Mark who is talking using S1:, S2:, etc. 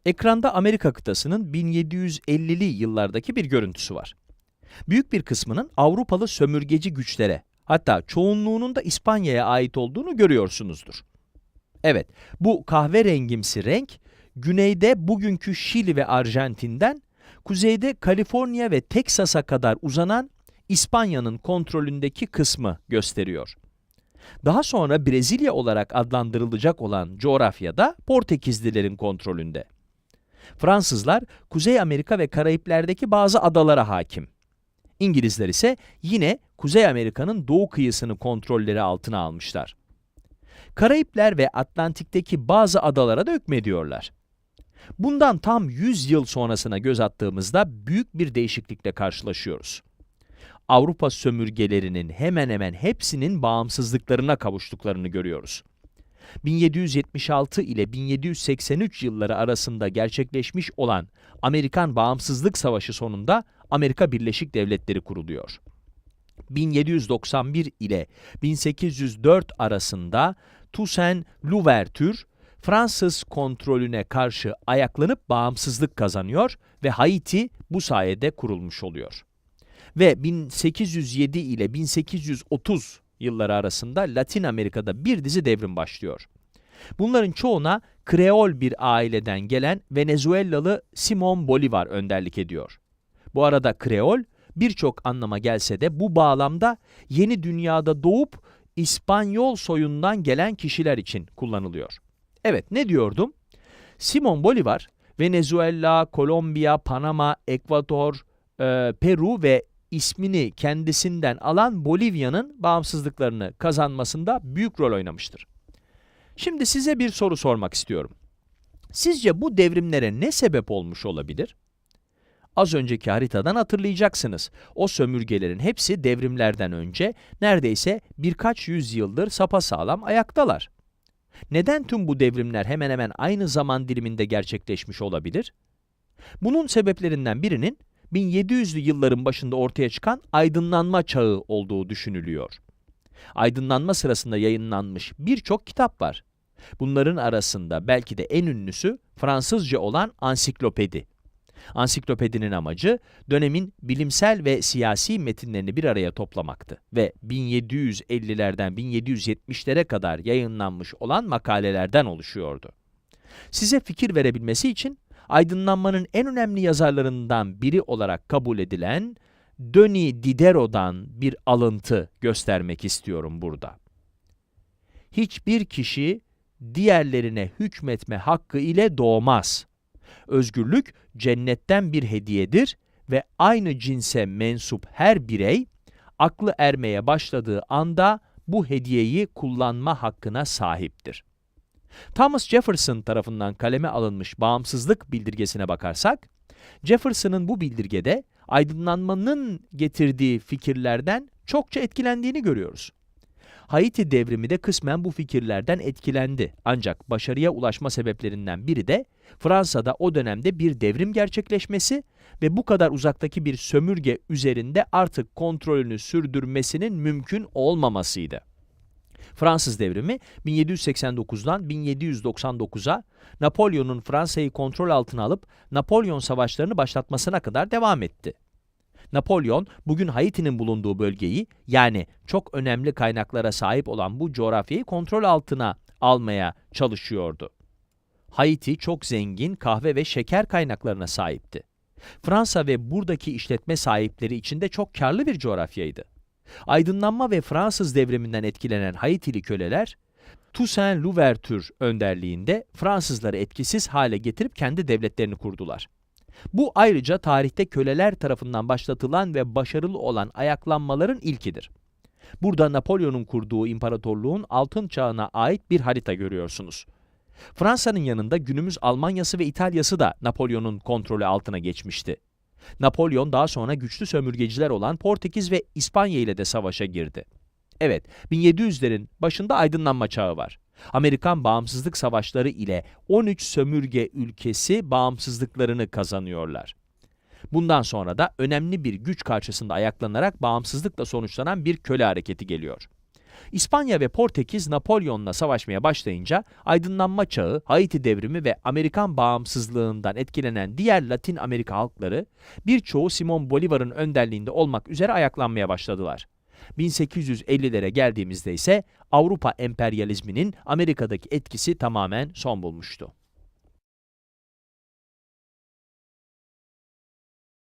S1: Ekranda Amerika kıtasının 1750'li yıllardaki bir görüntüsü var. Büyük bir kısmının Avrupalı sömürgeci güçlere, hatta çoğunluğunun da İspanya'ya ait olduğunu görüyorsunuzdur. Evet, bu kahverengimsi renk, güneyde bugünkü Şili ve Arjantin'den, kuzeyde Kaliforniya ve Teksas'a kadar uzanan İspanya'nın kontrolündeki kısmı gösteriyor. Daha sonra Brezilya olarak adlandırılacak olan coğrafyada Portekizlilerin kontrolünde. Fransızlar, Kuzey Amerika ve Karayipler'deki bazı adalara hakim. İngilizler ise yine Kuzey Amerika'nın doğu kıyısını kontrolleri altına almışlar. Karayipler ve Atlantik'teki bazı adalara da hükmediyorlar. Bundan tam 100 yıl sonrasına göz attığımızda büyük bir değişiklikle karşılaşıyoruz. Avrupa sömürgelerinin hemen hemen hepsinin bağımsızlıklarına kavuştuklarını görüyoruz. 1776 ile 1783 yılları arasında gerçekleşmiş olan Amerikan Bağımsızlık Savaşı sonunda Amerika Birleşik Devletleri kuruluyor. 1791 ile 1804 arasında Toussaint Louverture, Fransız kontrolüne karşı ayaklanıp bağımsızlık kazanıyor ve Haiti bu sayede kurulmuş oluyor. Ve 1807 ile 1830 yılları arasında Latin Amerika'da bir dizi devrim başlıyor. Bunların çoğuna Kreol bir aileden gelen Venezuelalı Simón Bolívar önderlik ediyor. Bu arada Kreol birçok anlama gelse de bu bağlamda yeni dünyada doğup İspanyol soyundan gelen kişiler için kullanılıyor. Evet, ne diyordum? Simón Bolívar, Venezuela, Kolombiya, Panama, Ekvador, Peru ve ismini kendisinden alan Bolivya'nın bağımsızlıklarını kazanmasında büyük rol oynamıştır. Şimdi size bir soru sormak istiyorum. Sizce bu devrimlere ne sebep olmuş olabilir? Az önceki haritadan hatırlayacaksınız. O sömürgelerin hepsi devrimlerden önce neredeyse birkaç yüzyıldır sapasağlam ayaktalar. Neden tüm bu devrimler hemen hemen aynı zaman diliminde gerçekleşmiş olabilir? Bunun sebeplerinden birinin 1700'lü yılların başında ortaya çıkan aydınlanma çağı olduğu düşünülüyor. Aydınlanma sırasında yayınlanmış birçok kitap var. Bunların arasında belki de en ünlüsü Fransızca olan ansiklopedi. Ansiklopedinin amacı dönemin bilimsel ve siyasi metinlerini bir araya toplamaktı ve 1750'lerden 1770'lere kadar yayınlanmış olan makalelerden oluşuyordu. Size fikir verebilmesi için aydınlanmanın en önemli yazarlarından biri olarak kabul edilen Denis Diderot'dan bir alıntı göstermek istiyorum burada. Hiçbir kişi diğerlerine hükmetme hakkı ile doğmaz. Özgürlük cennetten bir hediyedir ve aynı cinse mensup her birey, aklı ermeye başladığı anda bu hediyeyi kullanma hakkına sahiptir. Thomas Jefferson tarafından kaleme alınmış bağımsızlık bildirgesine bakarsak, Jefferson'ın bu bildirgede aydınlanmanın getirdiği fikirlerden çokça etkilendiğini görüyoruz. Haiti devrimi de kısmen bu fikirlerden etkilendi. Ancak başarıya ulaşma sebeplerinden biri de Fransa'da o dönemde bir devrim gerçekleşmesi ve bu kadar uzaktaki bir sömürge üzerinde artık kontrolünü sürdürmesinin mümkün olmamasıydı. Fransız devrimi 1789'dan 1799'a Napolyon'un Fransa'yı kontrol altına alıp Napolyon savaşlarını başlatmasına kadar devam etti. Napolyon, bugün Haiti'nin bulunduğu bölgeyi, yani çok önemli kaynaklara sahip olan bu coğrafyayı kontrol altına almaya çalışıyordu. Haiti çok zengin kahve ve şeker kaynaklarına sahipti. Fransa ve buradaki işletme sahipleri için de çok karlı bir coğrafyaydı. Aydınlanma ve Fransız devriminden etkilenen Haitili köleler, Toussaint Louverture önderliğinde Fransızları etkisiz hale getirip kendi devletlerini kurdular. Bu ayrıca tarihte köleler tarafından başlatılan ve başarılı olan ayaklanmaların ilkidir. Burada Napolyon'un kurduğu imparatorluğun altın çağına ait bir harita görüyorsunuz. Fransa'nın yanında günümüz Almanya'sı ve İtalya'sı da Napolyon'un kontrolü altına geçmişti. Napolyon daha sonra güçlü sömürgeciler olan Portekiz ve İspanya ile de savaşa girdi. Evet, 1700'lerin başında aydınlanma çağı var. Amerikan bağımsızlık savaşları ile 13 sömürge ülkesi bağımsızlıklarını kazanıyorlar. Bundan sonra da önemli bir güç karşısında ayaklanarak bağımsızlıkla sonuçlanan bir köle hareketi geliyor. İspanya ve Portekiz Napolyon'la savaşmaya başlayınca Aydınlanma Çağı, Haiti Devrimi ve Amerikan bağımsızlığından etkilenen diğer Latin Amerika halkları birçoğu Simon Bolivar'ın önderliğinde olmak üzere ayaklanmaya başladılar. 1850'lere geldiğimizde ise Avrupa emperyalizminin Amerika'daki etkisi tamamen son bulmuştu.